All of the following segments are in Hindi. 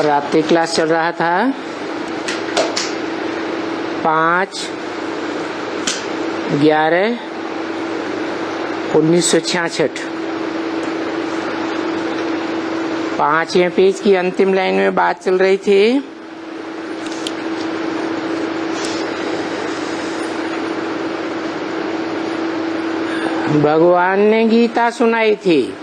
रात्रि क्लास चल रहा था 5/11/1966। 5वें पेज की अंतिम लाइन में बात चल रही थी भगवान ने गीता सुनाई थी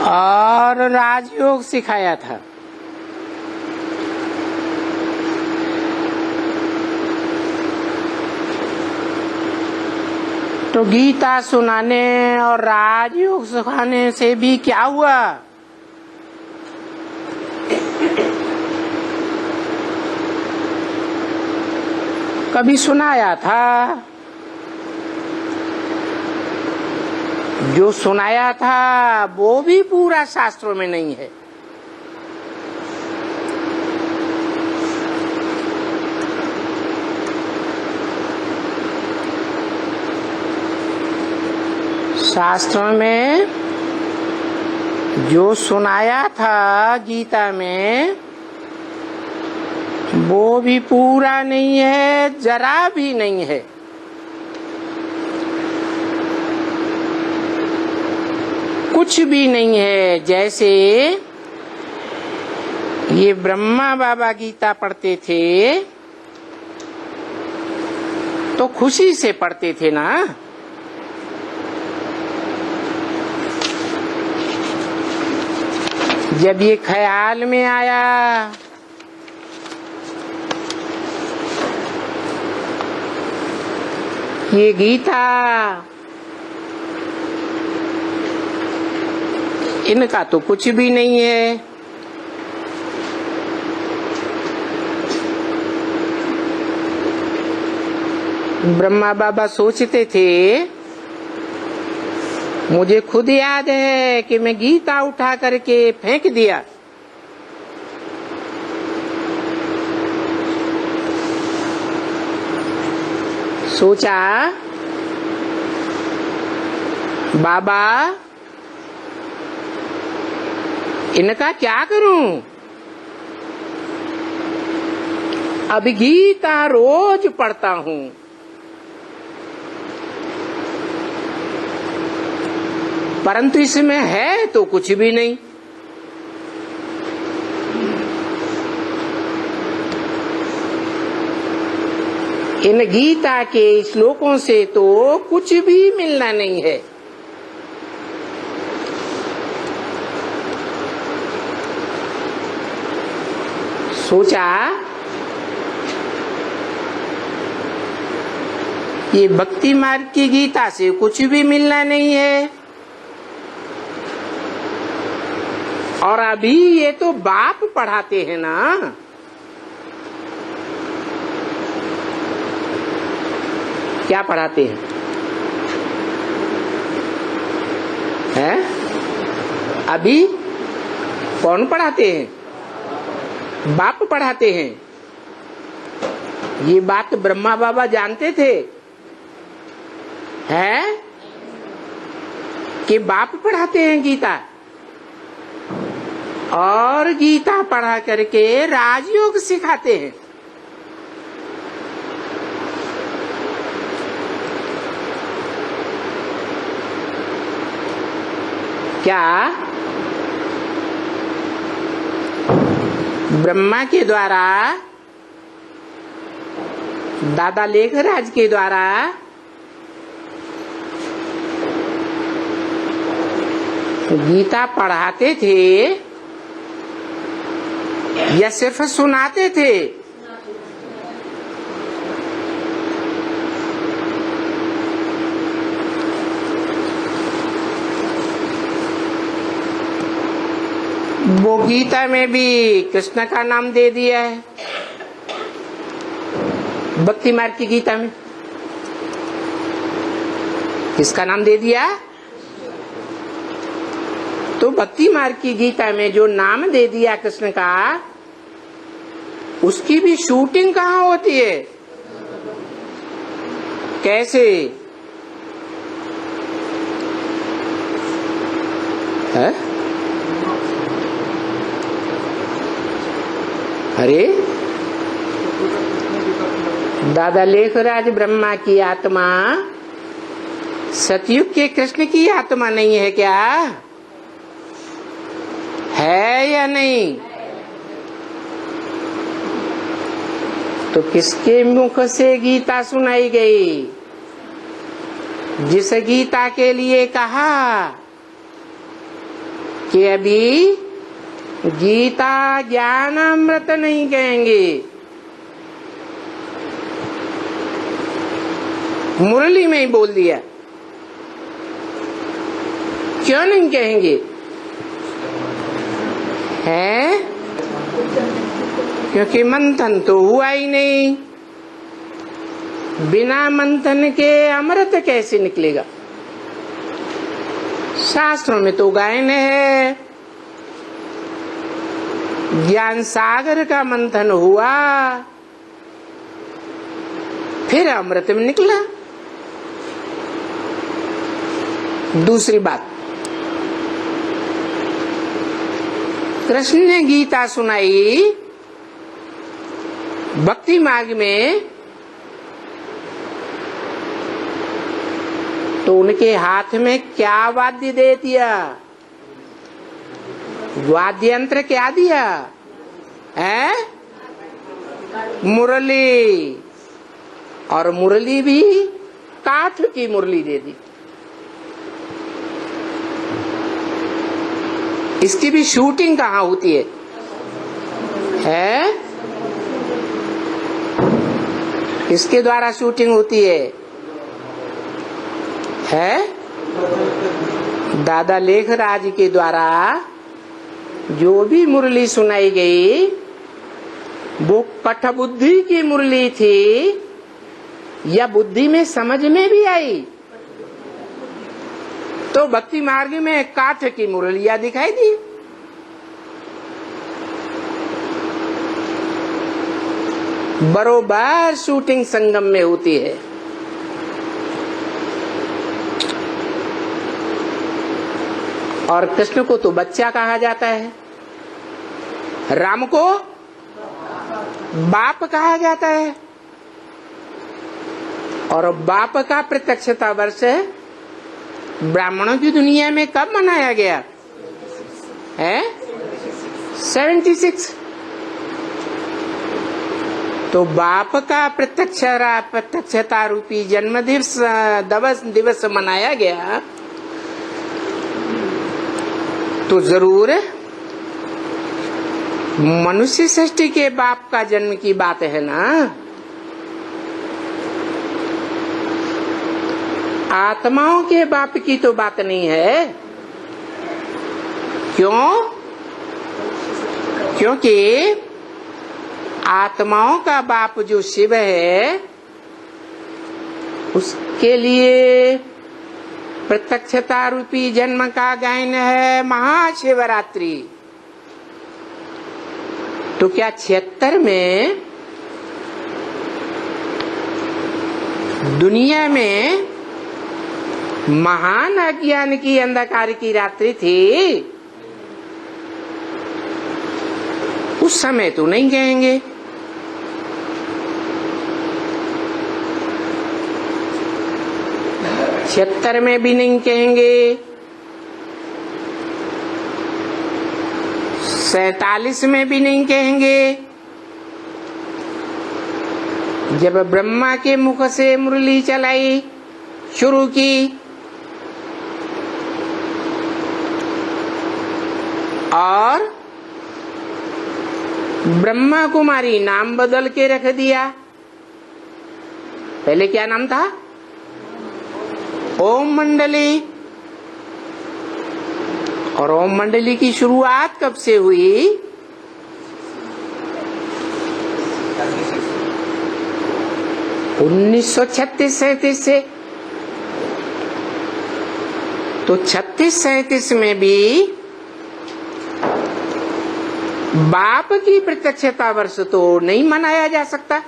और राजयोग सिखाया था। तो गीता सुनाने और राजयोग सिखाने से भी क्या हुआ? कभी सुनाया था, जो सुनाया था वो भी पूरा शास्त्रों में नहीं है। शास्त्रों में जो सुनाया था गीता में वो भी पूरा नहीं है, जरा भी नहीं है। कुछ भी नहीं है। जैसे ये ब्रह्मा बाबा गीता पढ़ते थे तो खुशी से पढ़ते थे ना। जब ये ख्याल में आया ये गीता इनका तो कुछ भी नहीं है, ब्रह्मा बाबा सोचते थे। मुझे खुद याद है कि मैं गीता उठा करके फेंक दिया। सोचा बाबा इनका क्या करूं? अब गीता रोज पढ़ता हूं। परंतु इसमें है तो कुछ भी नहीं। इन गीता के श्लोकों से तो कुछ भी मिलना नहीं है। सोचा ये भक्ति मार्ग की गीता से कुछ भी मिलना नहीं है। और अभी ये तो बाप पढ़ाते हैं ना। क्या पढ़ाते हैं? हैं? अभी कौन पढ़ाते हैं? बाप पढ़ाते हैं। ये बात ब्रह्मा बाबा जानते थे हैं कि बाप पढ़ाते हैं गीता, और गीता पढ़ा करके राजयोग सिखाते हैं। क्या ब्रह्मा के द्वारा, दादा लेखराज के द्वारा गीता पढ़ाते थे या सिर्फ सुनाते थे? वो गीता में भी कृष्ण का नाम दे दिया है। भक्ति मार्ग की गीता में किसका नाम दे दिया? तो भक्ति मार्ग की गीता में जो नाम दे दिया कृष्ण का, उसकी भी शूटिंग कहाँ होती है? कैसे? है? अरे दादा लेखराज ब्रह्मा की आत्मा सतयुग के कृष्ण की आत्मा नहीं है क्या? है या नहीं? तो किसके मुख से गीता सुनाई गई? जिस गीता के लिए कहा कि अभी गीता ज्ञानामृत नहीं कहेंगे, मुरली में ही बोल दिया। क्यों नहीं कहेंगे? है क्योंकि मंथन तो हुआ ही नहीं। बिना मंथन के अमृत कैसे निकलेगा? शास्त्रों में तो गायन है, ज्ञान सागर का मंथन हुआ फिर अमृत में निकला। दूसरी बात, कृष्ण ने गीता सुनाई भक्ति मार्ग में, तो उनके हाथ में क्या वाद्य दे दिया? वाद्य यंत्र क्या दिया है? मुरली। और मुरली भी काठ की मुरली दे दी। इसकी भी शूटिंग कहाँ होती है? किसके द्वारा शूटिंग होती है? दादा लेखराज के द्वारा जो भी मुरली सुनाई गई वो कठबुद्धि की मुरली थी या बुद्धि में समझ में भी आई? तो भक्ति मार्ग में काठ की मुरलियां दिखाई दी। बरोबर शूटिंग संगम में होती है। और कृष्ण को तो बच्चा कहा जाता है, राम को बाप कहा जाता है। और बाप का प्रत्यक्षता वर्ष ब्राह्मणों की दुनिया में कब मनाया गया है? 76। तो बाप का प्रत्यक्षता रूपी जन्म दिवस मनाया गया, तो जरूर मनुष्य सृष्टि के बाप का जन्म की बात है ना। आत्माओं के बाप की तो बात नहीं है। क्यों? क्योंकि आत्माओं का बाप जो शिव है, उसके लिए प्रत्यक्षता रूपी जन्म का गायन है महाशिवरात्रि। तो क्या 76 में दुनिया में महान अज्ञान की अंधकार की रात्रि थी? उस समय तो नहीं कहेंगे। छिहत्तर में भी नहीं कहेंगे, 47 में भी नहीं कहेंगे। जब ब्रह्मा के मुख से मुरली चलाई शुरू की और ब्रह्मा कुमारी नाम बदल के रख दिया। पहले क्या नाम था? ओम मंडली। और ओम मंडली की शुरुआत कब से हुई? 1936-37 से। तो 36-37 में भी बाप की प्रत्यक्षता वर्ष तो नहीं मनाया जा सकता।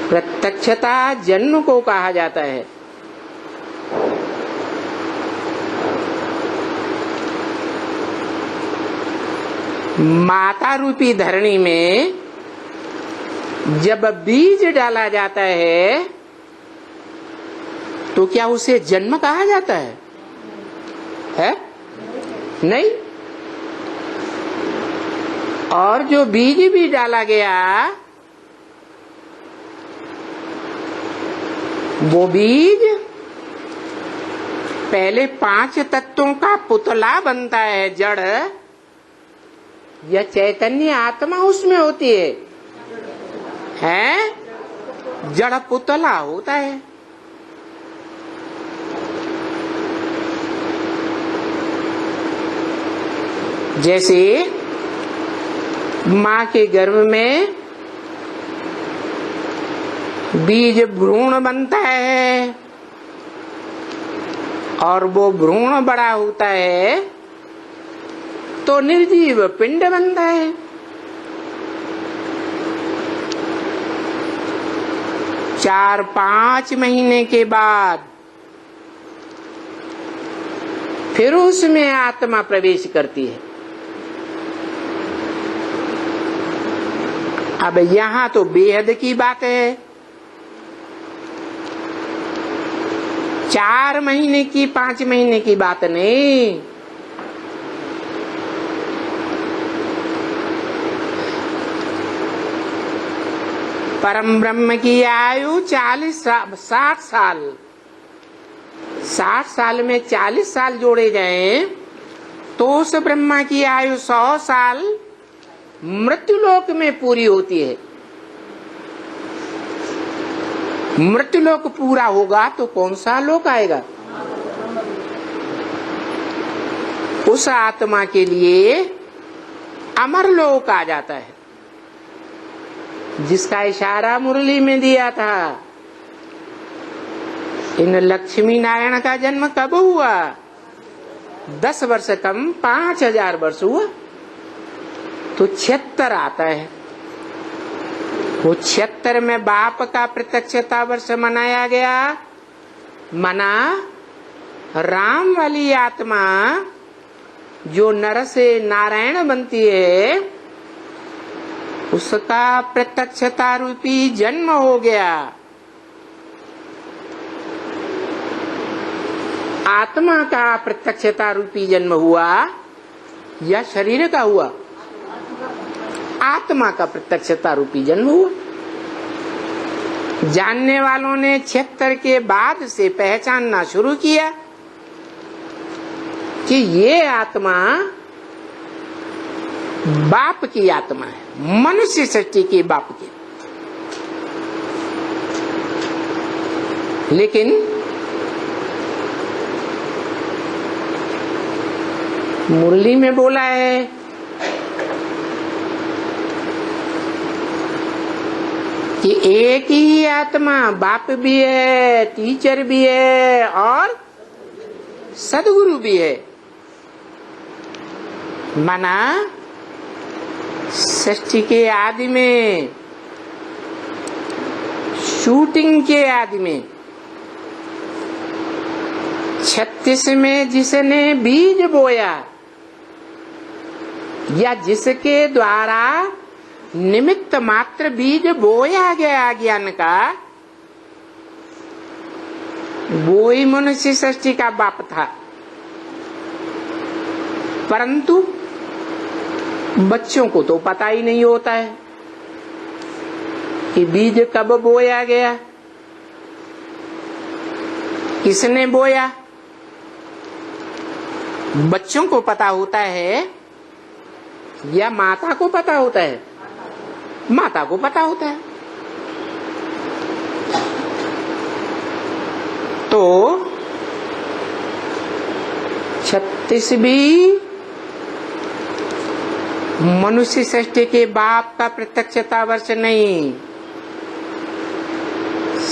प्रत्यक्षता जन्म को कहा जाता है। माता रूपी धरणी में जब बीज डाला जाता है तो क्या उसे जन्म कहा जाता है? नहीं। और जो बीज भी डाला गया वो बीज पहले 5 तत्वों का पुतला बनता है। जड़ या चैतन्य आत्मा उसमें होती है? जड़ पुतला होता है। जैसे माँ के गर्भ में बीज भ्रूण बनता है और वो भ्रूण बड़ा होता है तो निर्जीव पिंड बनता है। चार 5 महीने के बाद फिर उसमें आत्मा प्रवेश करती है। अब यहाँ तो बेहद की बात है। 4 महीने की 5 महीने की बात नहीं। परम ब्रह्म की आयु 60 साल। 60 साल में 40 साल जोड़े जाएं तो उस ब्रह्मा की आयु 100 साल मृत्युलोक में पूरी होती है। मृत्युलोक पूरा होगा तो कौन सा लोक आएगा? उस आत्मा के लिए अमर लोक आ जाता है, जिसका इशारा मुरली में दिया था। इन लक्ष्मी नारायण का जन्म कब हुआ? 10 वर्ष कम 5000 वर्ष हुआ तो 76 आता है। वो 76 में बाप का प्रत्यक्षता वर्ष मनाया गया। मना राम वाली आत्मा जो नर से नारायण बनती है उसका प्रत्यक्षता रूपी जन्म हो गया। आत्मा का प्रत्यक्षता रूपी जन्म हुआ या शरीर का हुआ? आत्मा का प्रत्यक्षता रूपी जन्म हुआ। जानने वालों ने 76 के बाद से पहचानना शुरू किया कि ये आत्मा बाप की आत्मा है, मनुष्य सृष्टि के बाप की। लेकिन मुरली में बोला है कि एक ही आत्मा बाप भी है, टीचर भी है और सदगुरु भी है। माना सृष्टि के आदि में, शूटिंग के आदि में 36 में जिसने बीज बोया या जिसके द्वारा निमित्त मात्र बीज बोया गया ज्ञान का, वो ही मनुष्य सृष्टि का बाप था। परंतु बच्चों को तो पता ही नहीं होता है कि बीज कब बोया गया, किसने बोया। बच्चों को पता होता है या माता को पता होता है? माता को पता होता है। तो 36वीं मनुष्य सृष्टि के बाप का प्रत्यक्षता वर्ष नहीं,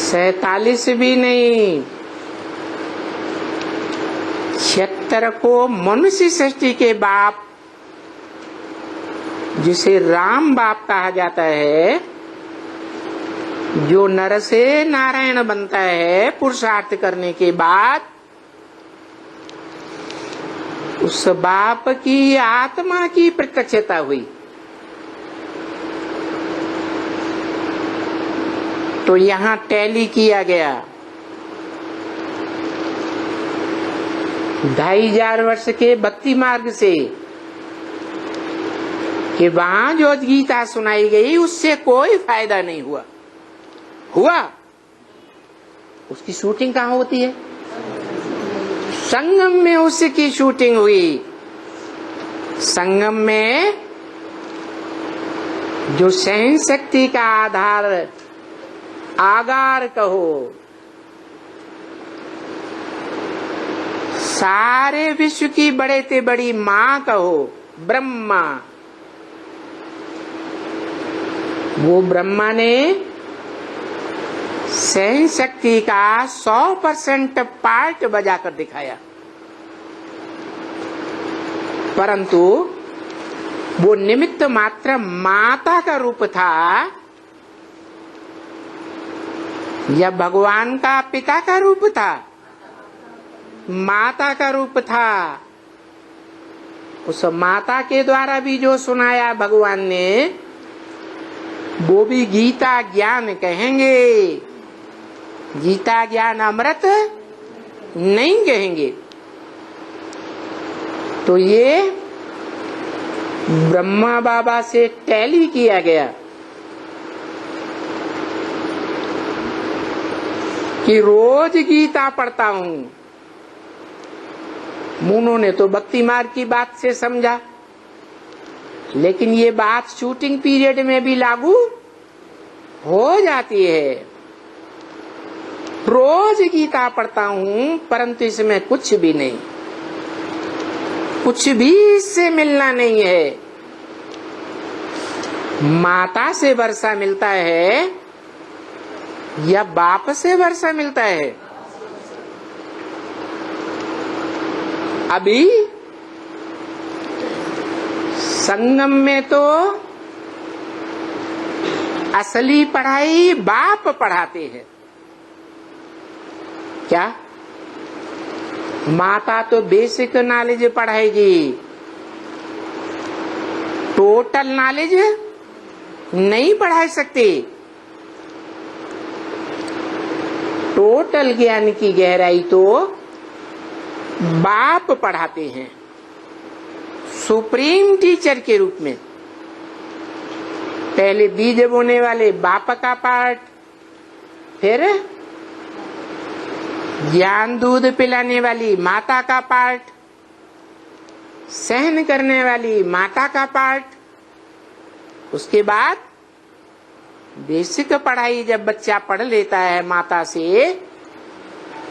47 भी नहीं, 76 को मनुष्य सृष्टि के बाप जिसे राम बाप कहा जाता है, जो नर से नारायण बनता है पुरुषार्थ करने के बाद, उस बाप की आत्मा की प्रत्यक्षता हुई। तो यहां टैली किया गया। 2500 वर्ष के भक्ति मार्ग से कि वहां जो गीता सुनाई गई उससे कोई फायदा नहीं हुआ। उसकी शूटिंग कहाँ होती है? संगम में उसकी शूटिंग हुई। संगम में जो सहन शक्ति का आधार आगार कहो, सारे विश्व की बड़े से बड़ी मां कहो, ब्रह्मा, वो ब्रह्मा ने सहन शक्ति का 100% पार्ट बजाकर दिखाया। परंतु वो निमित्त मात्र माता का रूप था या भगवान का पिता का रूप था? माता का रूप था। उस माता के द्वारा भी जो सुनाया भगवान ने, वो भी गीता ज्ञान कहेंगे। गीता ज्ञान अमृत नहीं कहेंगे। तो ये ब्रह्मा बाबा से टैली किया गया कि रोज गीता पढ़ता हूं। उन्होंने तो भक्ति मार्ग की बात से समझा, लेकिन ये बात शूटिंग पीरियड में भी लागू हो जाती है। रोज गीता पढ़ता हूं, परंतु इसमें कुछ भी नहीं, कुछ भी इससे मिलना नहीं है। माता से वर्षा मिलता है या बाप से वर्षा मिलता है? अभी संगम में तो असली पढ़ाई बाप पढ़ाते हैं। क्या? माता तो बेसिक नॉलेज पढ़ाएगी, टोटल नॉलेज नहीं पढ़ा सकती। टोटल ज्ञान की गहराई तो बाप पढ़ाते हैं, सुप्रीम टीचर के रूप में। पहले बीज बोने वाले बाप का पार्ट, फिर ज्ञान दूध पिलाने वाली माता का पार्ट, सहन करने वाली माता का पार्ट, उसके बाद बेसिक पढ़ाई जब बच्चा पढ़ लेता है माता से,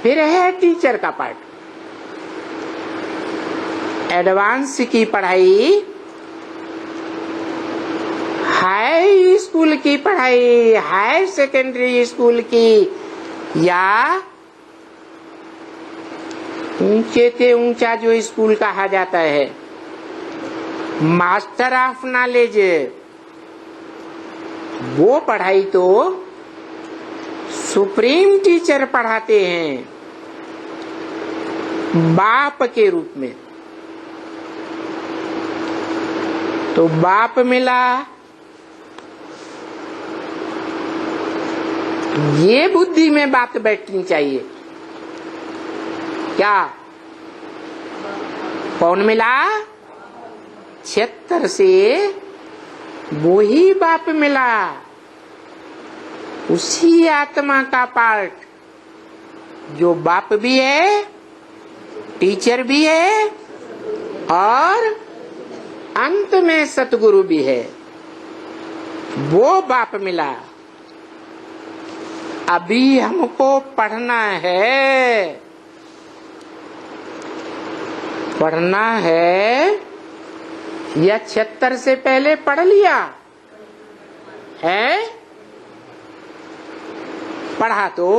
फिर है टीचर का पार्ट। एडवांस की पढ़ाई, हाई स्कूल की पढ़ाई, हायर सेकेंडरी स्कूल की, या ऊंचे से ऊंचा जो स्कूल कहा जाता है, मास्टर ऑफ नॉलेज, वो पढ़ाई तो सुप्रीम टीचर पढ़ाते हैं बाप के रूप में। तो बाप मिला, ये बुद्धि में बात बैठनी चाहिए। क्या? कौन मिला? 76 से वो ही बाप मिला, उसी आत्मा का पार्ट जो बाप भी है, टीचर भी है और अंत में सतगुरु भी है। वो बाप मिला। अभी हमको पढ़ना है, पढ़ना है या 76 से पहले पढ़ लिया है? पढ़ा तो,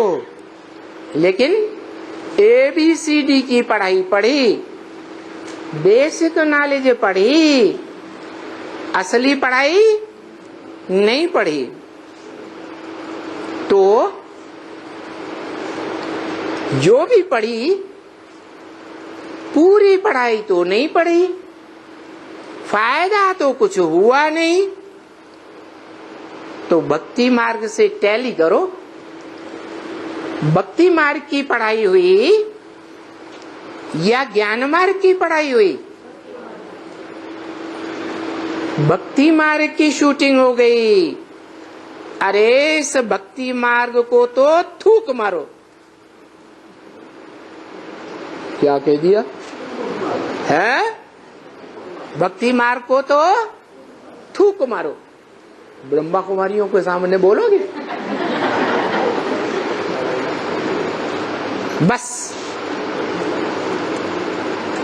लेकिन ABCD की पढ़ाई पढ़ी, बेसिक नॉलेज पढ़ी, असली पढ़ाई नहीं पढ़ी। तो जो भी पढ़ी पूरी पढ़ाई तो नहीं पढ़ी, फायदा तो कुछ हुआ नहीं, तो भक्ति मार्ग से टैली करो। भक्ति मार्ग की पढ़ाई हुई या ज्ञान मार्ग की पढ़ाई हुई? भक्ति मार्ग की शूटिंग हो गई। अरे इस भक्ति मार्ग को तो थूक मारो। क्या कह दिया है? भक्ति मार्ग को तो थूक मारो। ब्रह्मा कुमारियों के सामने बोलोगे? बस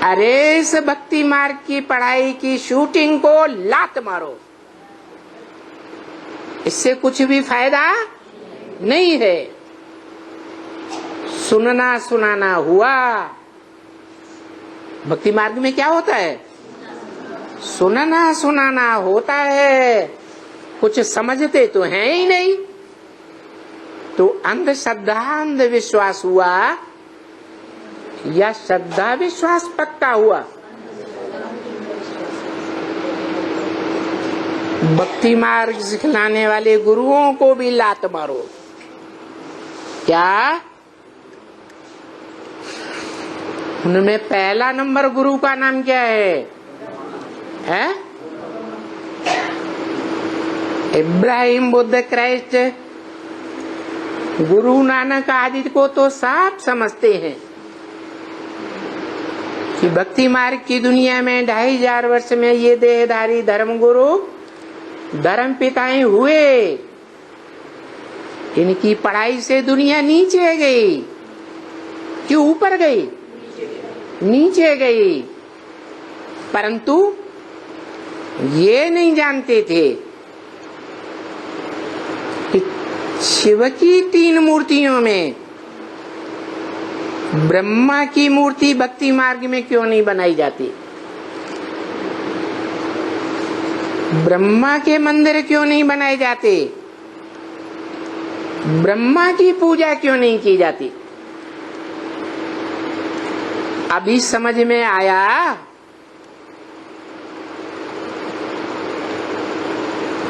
अरे इस भक्ति मार्ग की पढ़ाई की शूटिंग को लात मारो, इससे कुछ भी फायदा नहीं है। सुनना सुनाना हुआ। भक्ति मार्ग में क्या होता है? सुनना सुनाना होता है, कुछ समझते तो हैं ही नहीं। तो अंधश्रद्धा अंधविश्वास हुआ या श्रद्धा विश्वास पक्का हुआ? भक्ति मार्ग सिखलाने वाले गुरुओं को भी लात मारो। क्या उनमें पहला नंबर गुरु का नाम क्या है? इब्राहिम, बुद्ध, क्राइस्ट, गुरु नानक आदि को तो साफ समझते हैं कि भक्ति मार्ग की दुनिया में 2500 वर्ष में ये देहधारी धर्म गुरु धर्म पिताएं हुए। इनकी पढ़ाई से दुनिया नीचे गई। क्यों ऊपर गई? नीचे गई। परंतु ये नहीं जानते थे कि शिव की 3 मूर्तियों में ब्रह्मा की मूर्ति भक्ति मार्ग में क्यों नहीं बनाई जाती? ब्रह्मा के मंदिर क्यों नहीं बनाए जाते? ब्रह्मा की पूजा क्यों नहीं की जाती? अभी समझ में आया?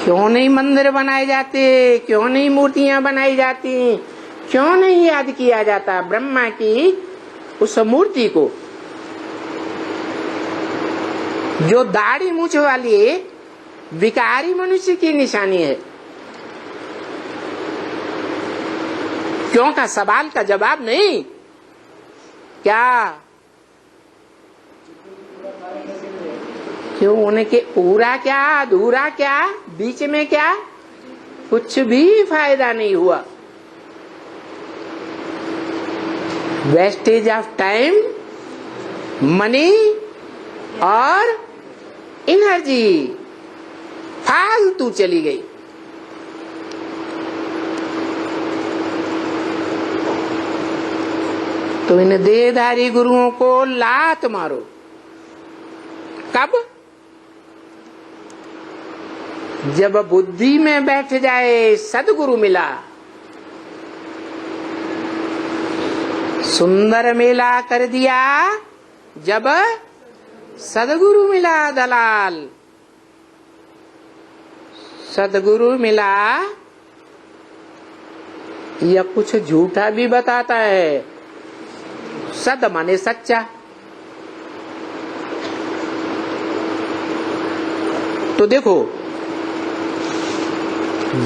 क्यों नहीं मंदिर बनाए जाते? क्यों नहीं मूर्तियां बनाई जाती? क्यों नहीं याद किया जाता ब्रह्मा की उस मूर्ति को जो दाढ़ी मूछ वाली विकारी मनुष्य की निशानी है? क्यों का सवाल का जवाब नहीं। क्या क्यों? उनके पूरा क्या अधूरा क्या बीच में क्या? कुछ भी फायदा नहीं हुआ। वेस्टेज ऑफ टाइम, मनी और एनर्जी फालतू चली गई। तो इन देहधारी गुरुओं को लात मारो। कब? जब बुद्धि में बैठ जाए सदगुरु मिला। सुंदर मेला कर दिया जब सदगुरु मिला। दलाल सदगुरु मिला या कुछ झूठा भी बताता है। सद माने सच्चा। तो देखो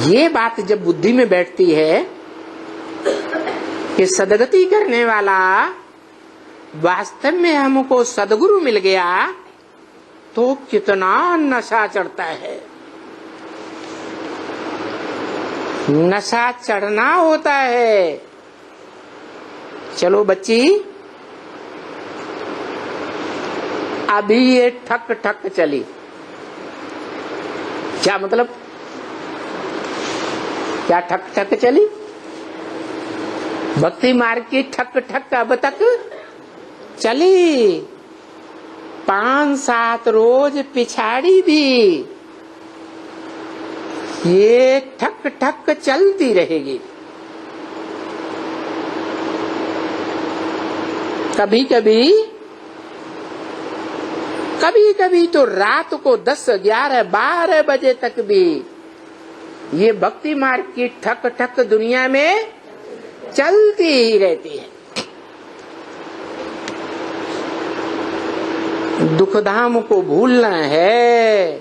ये बात जब बुद्धि में बैठती है कि सदगति करने वाला वास्तव में हमको सदगुरु मिल गया, तो कितना नशा चढ़ता है। नशा चढ़ना होता है। चलो बच्ची, अभी ये ठक ठक चली। क्या मतलब? क्या ठक ठक चली? भक्ति मार्ग की ठक ठक अब तक चली। 5-7 रोज पिछाड़ी भी ये ठक ठक चलती रहेगी। कभी कभी कभी कभी तो रात को 10, 11, 12 बजे तक भी ये भक्ति मार्ग की ठक ठक दुनिया में चलती ही रहती है। दुखधाम को भूलना है।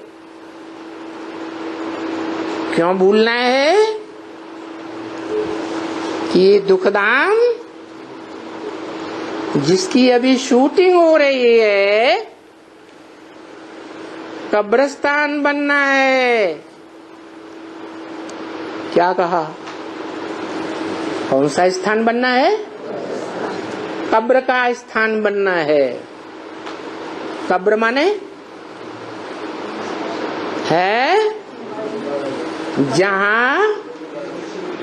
क्यों भूलना है? कि दुखधाम जिसकी अभी शूटिंग हो रही है, कब्रिस्तान बनना है। क्या कहा? कौन सा स्थान बनना है? कब्र का स्थान बनना है। कब्र माने है जहां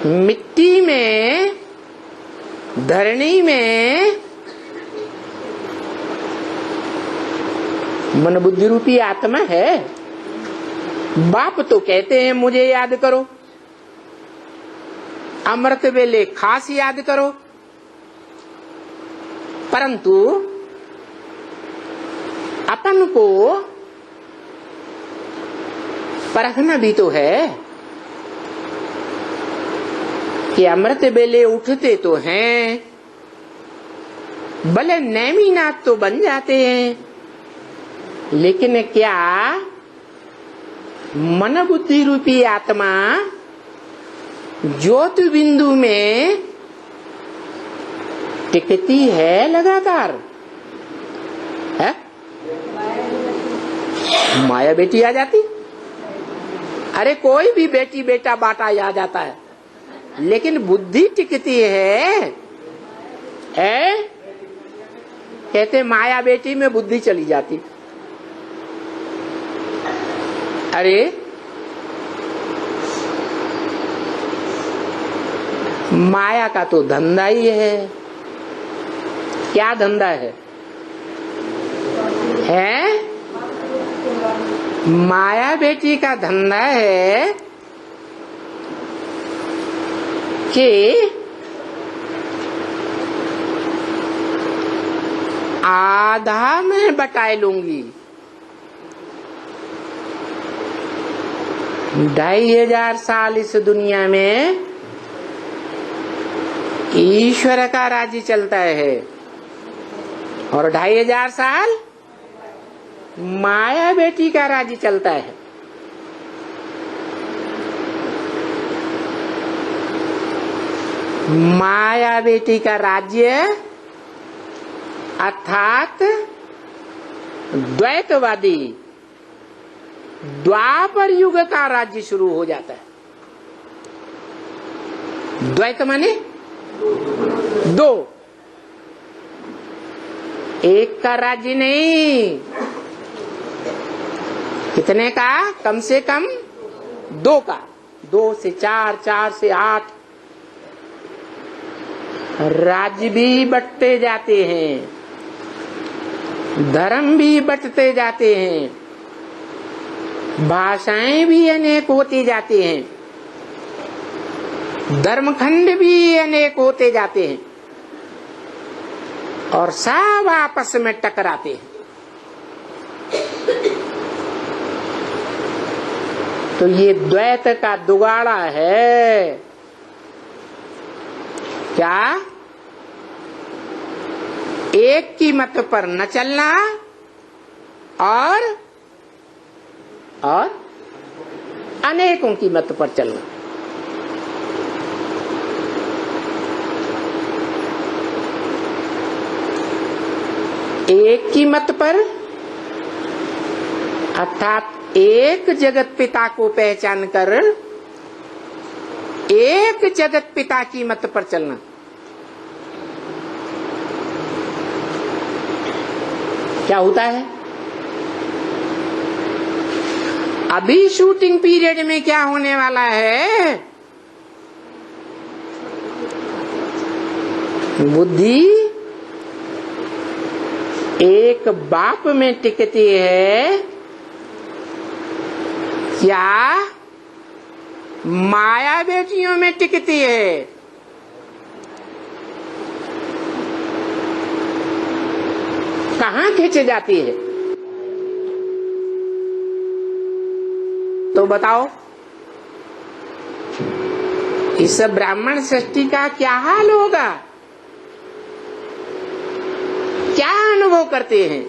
मिट्टी में, धरणी में मन बुद्धि रूपी आत्मा है। बाप तो कहते हैं मुझे याद करो, अमृत वेले खास याद करो, परंतु अपन को परखना भी तो है कि अमृत वेले उठते तो हैं, भले नेमीनाथ तो बन जाते हैं, लेकिन क्या मन बुद्धि रूपी आत्मा ज्योति बिंदु में टिकती है लगातार? है? माया बेटी आ जाती? अरे कोई भी बेटी बेटा बाटा आ जाता है, लेकिन बुद्धि टिकती है। कहते माया बेटी में बुद्धि चली जाती। अरे माया का तो धंधा ही है। क्या धंधा है? माया बेटी का धंधा है कि आधा मैं बटाए लूंगी, 2500 साल इस दुनिया में ईश्वर का राज्य चलता है और 2500 साल माया बेटी का राज्य चलता है। माया बेटी का राज्य अर्थात द्वैतवादी द्वापर युग का राज्य शुरू हो जाता है। द्वैत माने दो, एक का राज्य नहीं, कितने का? कम से कम 2 का, 2 से 4, 4 से 8 राज्य भी बंटते जाते हैं, धर्म भी बंटते जाते हैं, भाषाएं भी अनेक होती जाती हैं, धर्मखंड भी अनेक होते जाते हैं और सब आपस में टकराते हैं। तो ये द्वैत का दुगाड़ा है। क्या? एक की मत पर न चलना और अनेकों की मत पर चलना। एक की मत पर अर्थात एक जगत पिता को पहचान कर एक जगत पिता की मत पर चलना। क्या होता है? अभी शूटिंग पीरियड में क्या होने वाला है? बुद्धि एक बाप में टिकती है क्या माया बेटियों में टिकती है? कहाँ खींच जाती है? तो बताओ इस ब्राह्मण सृष्टि का क्या हाल होगा, क्या अनुभव करते हैं?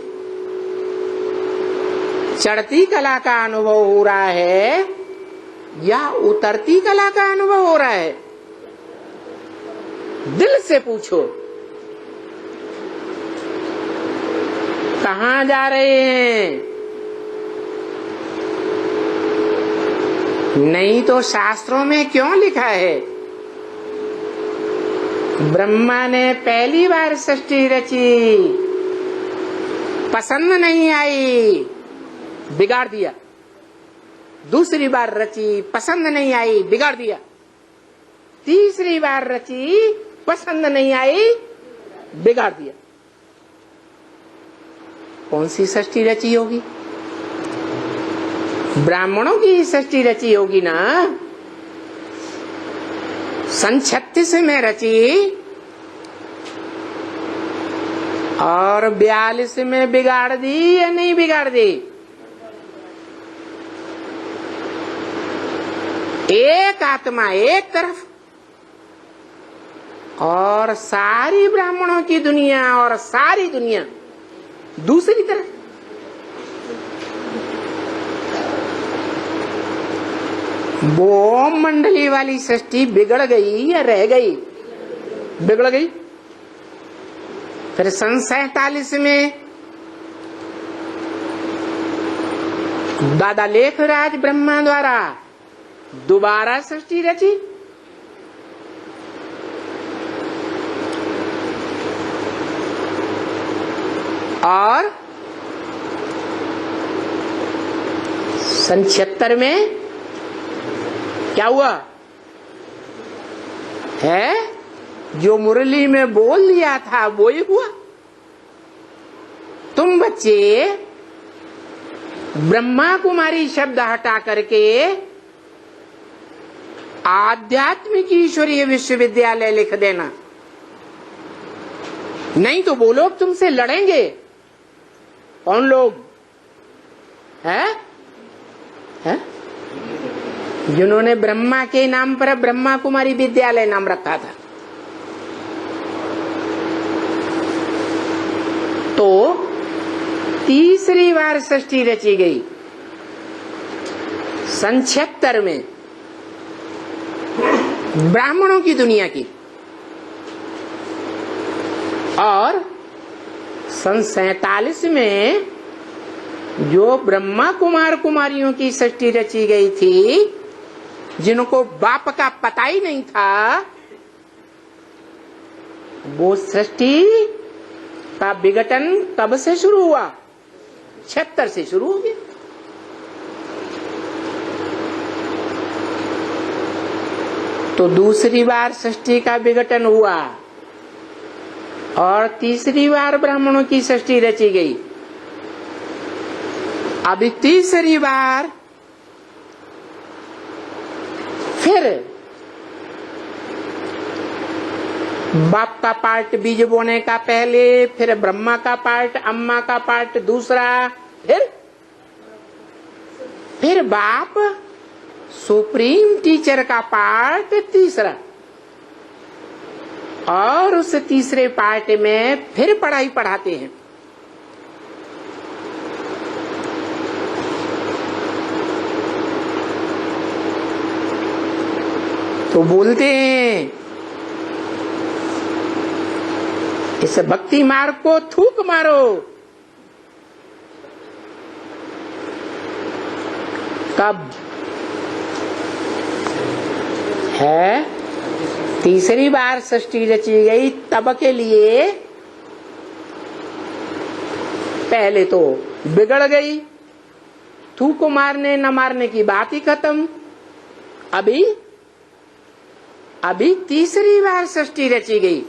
चढ़ती कला का अनुभव हो रहा है या उतरती कला का अनुभव हो रहा है? दिल से पूछो, कहां जा रहे हैं? नहीं तो शास्त्रों में क्यों लिखा है ब्रह्मा ने पहली बार सृष्टि रची, पसंद नहीं आई, बिगाड़ दिया। दूसरी बार रची, पसंद नहीं आई, बिगाड़ दिया। तीसरी बार रची, पसंद नहीं आई, बिगाड़ दिया। कौन सी सृष्टि रची होगी? ब्राह्मणों की सृष्टि रची होगी ना। सन 36 में रची और 42 में बिगाड़ दी या नहीं बिगाड़ दी? एक आत्मा एक तरफ और सारी ब्राह्मणों की दुनिया और सारी दुनिया दूसरी तरफ। वो मंडली वाली सृष्टि बिगड़ गई या रह गई? बिगड़ गई। फिर सन 47 में दादा लेखराज ब्रह्मा द्वारा दोबारा सृष्टि रची। और सन 76 में क्या हुआ है? जो मुरली में बोल दिया था वो ही हुआ। तुम बच्चे ब्रह्मा कुमारी शब्द हटा करके आध्यात्मिक ईश्वरीय विश्वविद्यालय लिख देना, नहीं तो वो लोग तुमसे लड़ेंगे। कौन लोग है? जिन्होंने ब्रह्मा के नाम पर ब्रह्मा कुमारी विद्यालय नाम रखा था। तो तीसरी बार सृष्टि रची गई सन 76 में ब्राह्मणों की दुनिया की, और सन 47 में जो ब्रह्मा कुमार कुमारियों की सृष्टि रची गई थी, जिनको बाप का पता ही नहीं था, वो सृष्टि का विघटन कब से शुरू हुआ? 76 से शुरू हो गया। तो दूसरी बार सृष्टि का विघटन हुआ और तीसरी बार ब्राह्मणों की सृष्टि रची गई। अभी तीसरी बार फिर बाप का पार्ट बीज बोने का पहले, फिर ब्रह्मा का पार्ट, अम्मा का पार्ट दूसरा, फिर बाप सुप्रीम टीचर का पार्ट तीसरा, और उस तीसरे पार्ट में फिर पढ़ाई पढ़ाते हैं। तो बोलते हैं इस भक्ति मार्ग को थूक मारो। कब है? तीसरी बार सृष्टि रची गई तब के लिए। पहले तो बिगड़ गई, थूक मारने न मारने की बात ही खत्म। अभी तीसरी बार सृष्टि रची गई।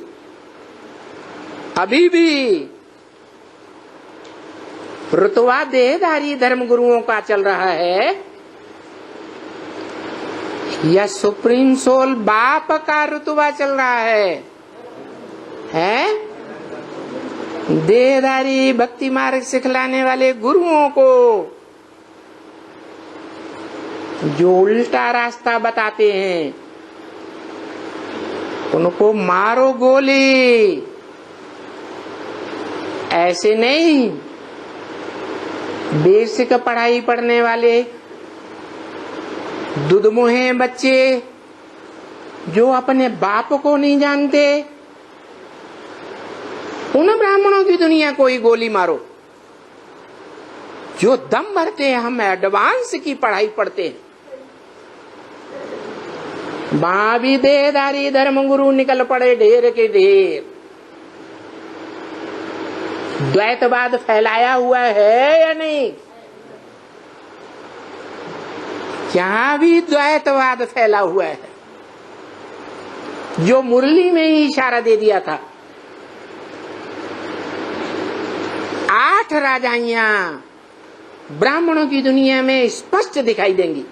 अभी भी रुतवा देहधारी धर्म गुरुओं का चल रहा है या सुप्रीम सोल बाप का रुतबा चल रहा है? देहधारी भक्ति मार्ग सिखलाने वाले गुरुओं को जो उल्टा रास्ता बताते हैं उनको मारो गोली। ऐसे नहीं, बेसिक पढ़ाई पढ़ने वाले दुधमुहे बच्चे जो अपने बाप को नहीं जानते, उन ब्राह्मणों की दुनिया को ही गोली मारो। जो दम भरते हैं हम एडवांस की पढ़ाई पढ़ते हैं, वहां भी देहधारी धर्मगुरु निकल पड़े ढेर के ढेर। द्वैतवाद फैलाया हुआ है या नहीं? यहां भी द्वैतवाद फैला हुआ है, जो मुरली में ही इशारा दे दिया था। 8 राजाइयां ब्राह्मणों की दुनिया में स्पष्ट दिखाई देंगी।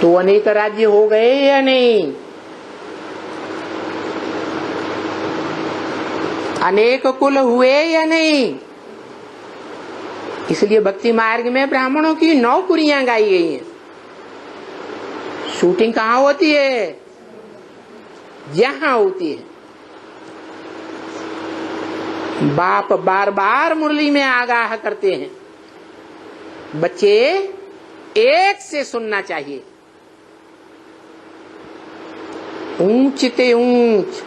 तो अनेक राज्य हो गए या नहीं? अनेक कुल हुए या नहीं? इसलिए भक्ति मार्ग में ब्राह्मणों की नौकरियां गाई गई हैं। शूटिंग कहाँ होती है? यहां होती है। बाप बार बार मुरली में आगाह करते हैं, बच्चे एक से सुनना चाहिए। ऊंच ते ऊंच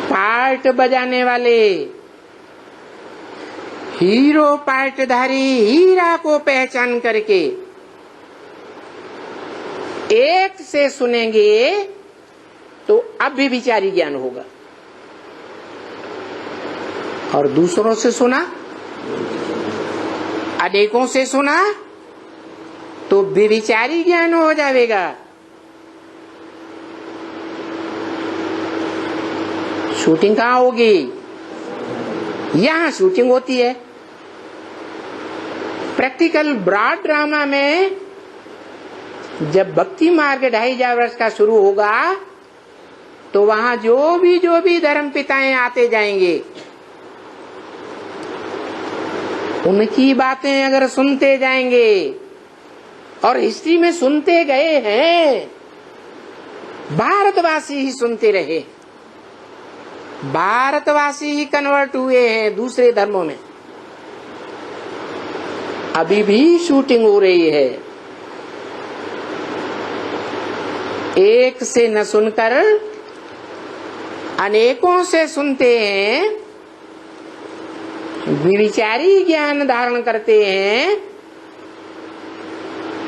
पार्ट बजाने वाले हीरो पार्टधारी हीरा को पहचान करके एक से सुनेंगे तो अव्यभिचारी ज्ञान होगा। और दूसरों से सुना, अनेकों से सुना तो व्यभिचारी ज्ञान हो जाएगा। शूटिंग कहाँ होगी? यहां शूटिंग होती है। प्रैक्टिकल ब्रॉड ड्रामा में जब भक्ति मार्ग 2500 वर्ष का शुरू होगा तो वहां जो भी धर्म पिताएं आते जाएंगे, उनकी बातें अगर सुनते जाएंगे और हिस्ट्री में सुनते गए हैं, भारतवासी ही सुनते रहे, भारतवासी ही कन्वर्ट हुए हैं दूसरे धर्मों में। अभी भी शूटिंग हो रही है। एक से न सुनकर अनेकों से सुनते हैं, विचारी ज्ञान धारण करते हैं,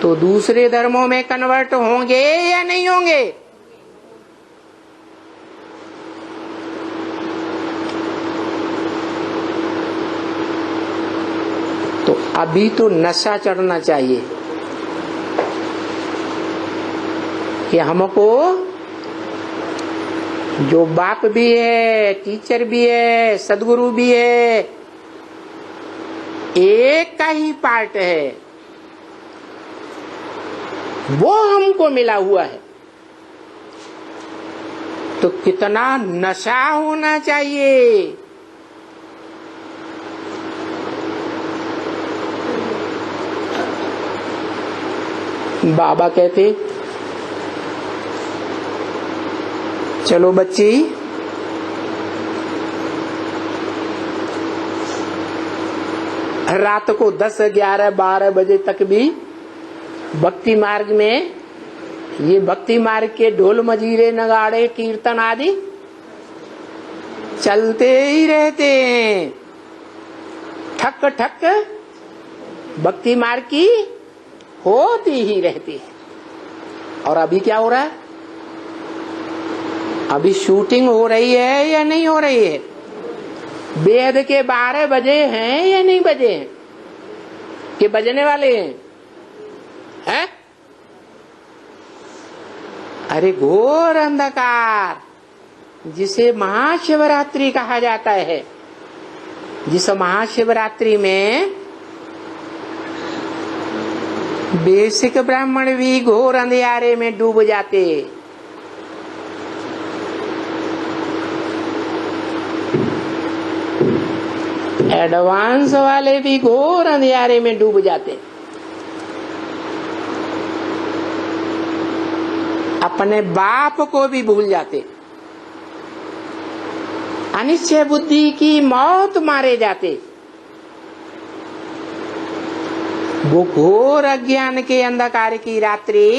तो दूसरे धर्मों में कन्वर्ट होंगे या नहीं होंगे? तो अभी तो नशा चढ़ना चाहिए कि हमको जो बाप भी है, टीचर भी है, सदगुरु भी है, एक का ही पार्ट है, वो हमको मिला हुआ है। तो कितना नशा होना चाहिए। बाबा कहते, चलो बच्ची, रात को 10, 11, 12 बजे तक भी भक्ति मार्ग में, ये भक्ति मार्ग के ढोल मजीरे नगाड़े कीर्तन आदि चलते ही रहते हैं। ठक ठक भक्ति मार्ग की होती ही रहती है। और अभी क्या हो रहा है? अभी शूटिंग हो रही है या नहीं हो रही है? वेद के 12 बजे हैं या नहीं बजे हैं? कि बजने वाले हैं? हैं? अरे घोर अंधकार, जिसे महाशिवरात्रि कहा जाता है, जिस महाशिवरात्रि में बेसिक ब्राह्मण भी घोर अंधियारे में डूब जाते। एडवांस वाले भी घोर अंधियारे में डूब जाते, अपने बाप को भी भूल जाते, अनिश्चय बुद्धि की मौत मारे जाते। वो घोर अज्ञान के अंधकार की रात्रि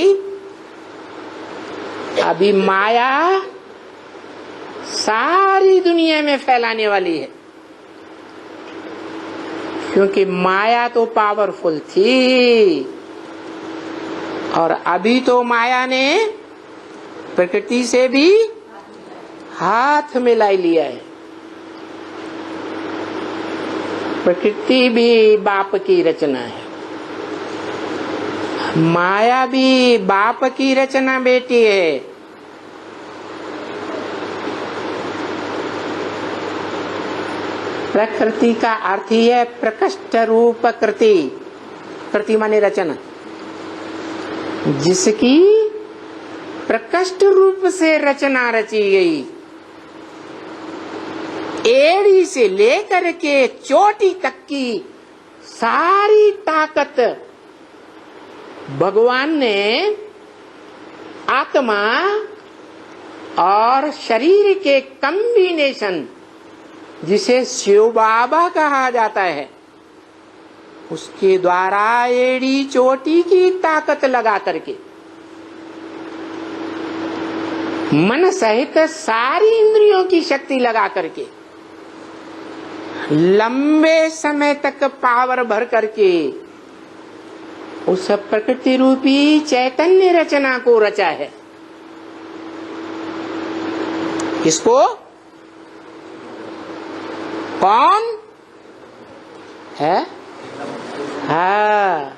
अभी माया सारी दुनिया में फैलाने वाली है, क्योंकि माया तो पावरफुल थी और अभी तो माया ने प्रकृति से भी हाथ मिला लिया है। प्रकृति भी बाप की रचना है, माया भी बाप की रचना बेटी है। प्रकृति का अर्थ ही है प्रकृष्ट रूप कृति, कृति माने रचना, जिसकी प्रकृष्ट रूप से रचना रची गई। एड़ी से लेकर के चोटी तक की सारी ताकत भगवान ने आत्मा और शरीर के कॉम्बिनेशन, जिसे शिव बाबा कहा जाता है, उसके द्वारा एड़ी चोटी की ताकत लगा करके मन सहित सारी इंद्रियों की शक्ति लगा करके लंबे समय तक पावर भर करके उस प्रकृति रूपी चैतन्य रचना को रचा है। किसको? कौन है? हाँ,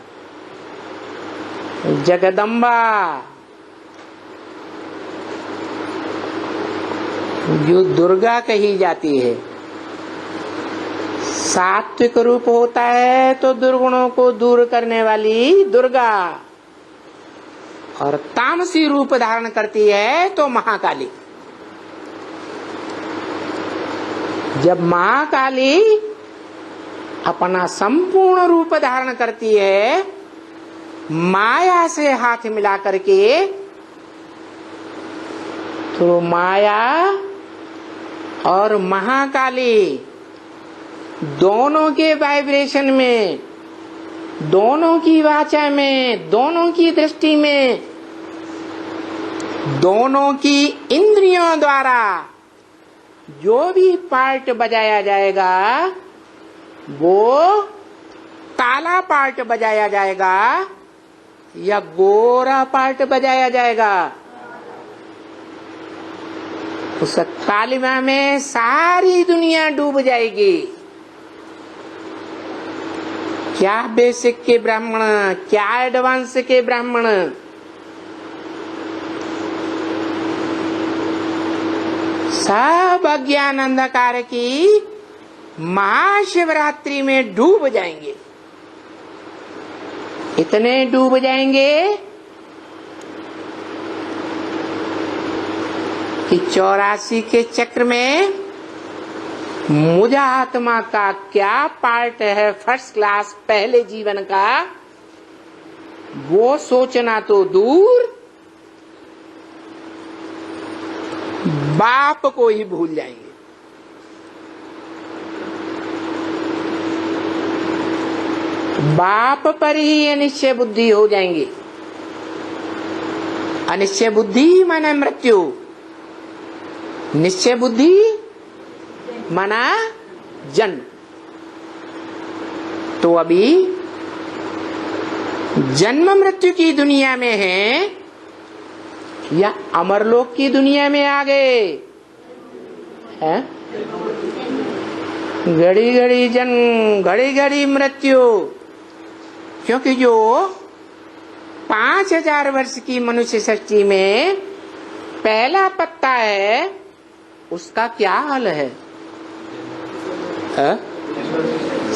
जगदम्बा, जो दुर्गा कही जाती है। सात्विक रूप होता है तो दुर्गुणों को दूर करने वाली दुर्गा, और तामसी रूप धारण करती है तो महाकाली। जब महाकाली अपना संपूर्ण रूप धारण करती है, माया से हाथ मिला करके, तो माया और महाकाली दोनों के वाइब्रेशन में, दोनों की वाचा में, दोनों की दृष्टि में, दोनों की इंद्रियों द्वारा जो भी पार्ट बजाया जाएगा वो काला पार्ट बजाया जाएगा या गोरा पार्ट बजाया जाएगा। उस कालिमा में सारी दुनिया डूब जाएगी। क्या बेसिक के ब्राह्मण, क्या एडवांस के ब्राह्मण, सब अज्ञान अंधकार की महाशिवरात्रि में डूब जाएंगे। इतने डूब जाएंगे कि 84 के चक्र में मुझ आत्मा का क्या पार्ट है फर्स्ट क्लास पहले जीवन का, वो सोचना तो दूर, बाप को ही भूल जाएंगे। बाप पर ही अनिश्चय बुद्धि हो जाएंगी। अनिश्चय बुद्धि माना मृत्यु, निश्चय बुद्धि माना जन्म। तो अभी जन्म मृत्यु की दुनिया में है या अमरलोक की दुनिया में आ गए हैं? घड़ी घड़ी जन्म, घड़ी घड़ी मृत्यु। क्योंकि जो 5000 वर्ष की मनुष्य सृष्टि में पहला पत्ता है, उसका क्या हाल है?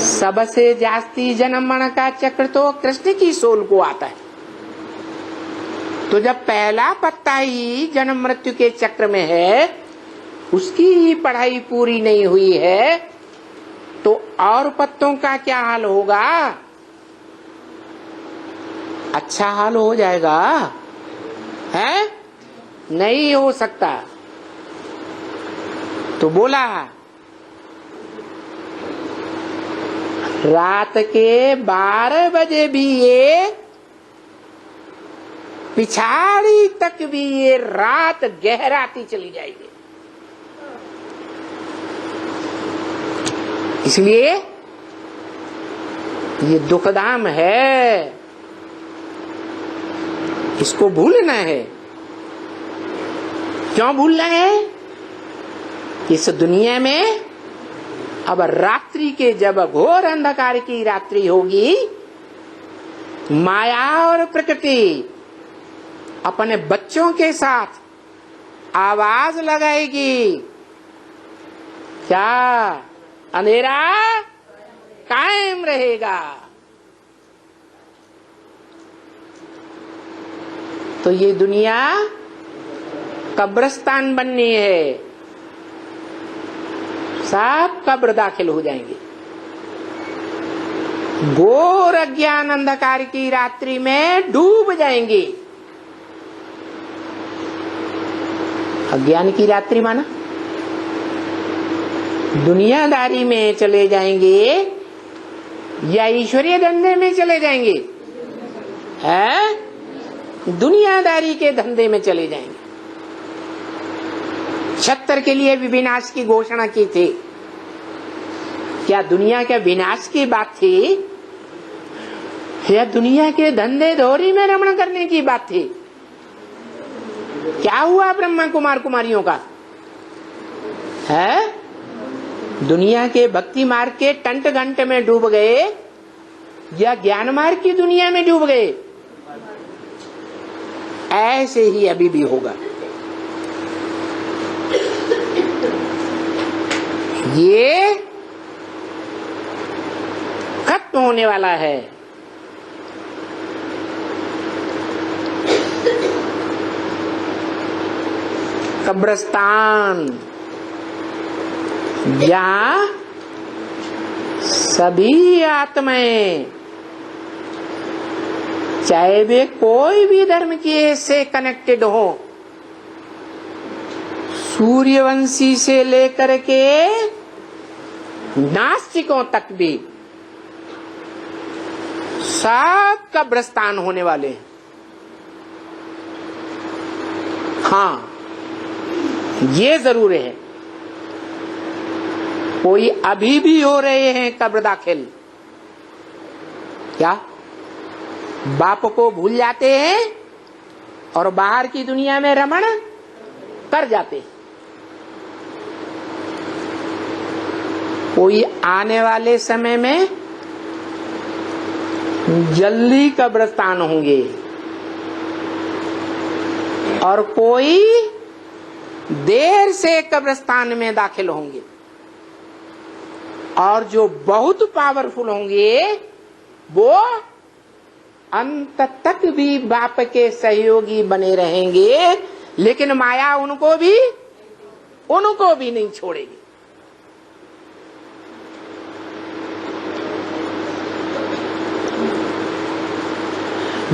सबसे जास्ती जन्म मरण का चक्र तो कृष्ण की सोल को आता है। तो जब पहला पत्ता ही जन्म मृत्यु के चक्र में है, उसकी ही पढ़ाई पूरी नहीं हुई है, तो और पत्तों का क्या हाल होगा? अच्छा हाल हो जाएगा? है? नहीं हो सकता। तो बोला रात के 12 बजे भी ये, पिछाड़ी तक भी ये रात गहराती चली जाएगी। इसलिए ये दुखधाम है, इसको भूलना है। क्यों भूलना है? इस दुनिया में अब रात्रि के, जब घोर अंधकार की रात्रि होगी, माया और प्रकृति अपने बच्चों के साथ आवाज लगाएगी, क्या अंधेरा कायम रहेगा? तो ये दुनिया कब्रिस्तान बननी है, सब कब्र दाखिल हो जाएंगे। घोर अज्ञान अंधकार की रात्रि में डूब जाएंगे। अज्ञान की रात्रि माना दुनियादारी में चले जाएंगे या ईश्वरीय धंधे में चले जाएंगे? है? दुनियादारी के धंधे में चले जाएंगे। 76 के लिए भी विनाश की घोषणा की थी। क्या दुनिया के विनाश की बात थी या दुनिया के धंधे धोरी में रमण करने की बात थी? क्या हुआ ब्रह्मा कुमार कुमारियों का? है? दुनिया के भक्ति मार्ग के टंट घंटे में डूब गए या ज्ञान मार्ग की दुनिया में डूब गए? ऐसे ही अभी भी होगा। ये खत्म होने वाला है। कब्रिस्तान, जहां सभी आत्माएं, चाहे वे कोई भी धर्म के से कनेक्टेड हो, सूर्यवंशी से लेकर के नास्तिकों तक भी, सब कब्रिस्तान होने वाले हैं। हाँ, ये जरूर है, कोई अभी भी हो रहे हैं कब्र दाखिल। क्या बाप को भूल जाते हैं और बाहर की दुनिया में रमण कर जाते हैं? कोई आने वाले समय में जल्दी कब्रिस्तान होंगे और कोई देर से कब्रिस्तान में दाखिल होंगे, और जो बहुत पावरफुल होंगे वो अंत तक भी बाप के सहयोगी बने रहेंगे, लेकिन माया उनको भी नहीं छोड़ेगी।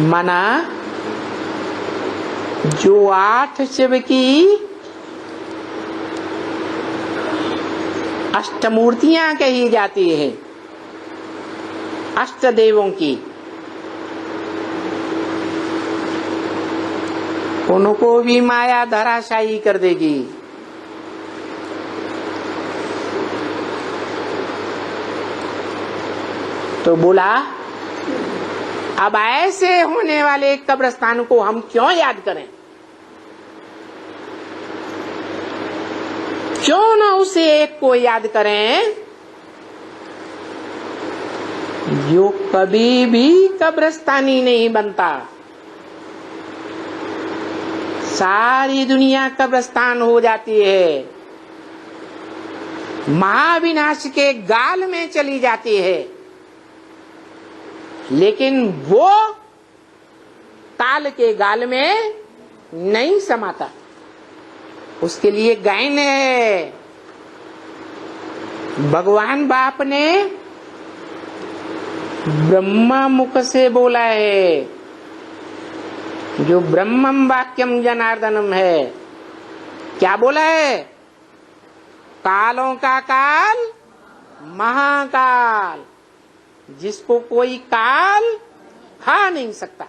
मना जो 8 शिव की अष्टमूर्तियां कही जाती है, अष्ट देवों की, उनको भी माया धराशायी कर देगी। तो बोला अब ऐसे होने वाले कब्रिस्तान को हम क्यों याद करें? क्यों ना उसे एक को याद करें जो कभी भी कब्रिस्तानी नहीं बनता। सारी दुनिया कब्रिस्तान हो जाती है, महाविनाश के गाल में चली जाती है, लेकिन वो काल के गाल में नहीं समाता। उसके लिए गायन है, भगवान बाप ने ब्रह्मा मुख से बोला है, जो ब्रह्मम वाक्यम जनार्दनम है। क्या बोला है? कालों का काल महाकाल, जिसको कोई काल खा नहीं सकता।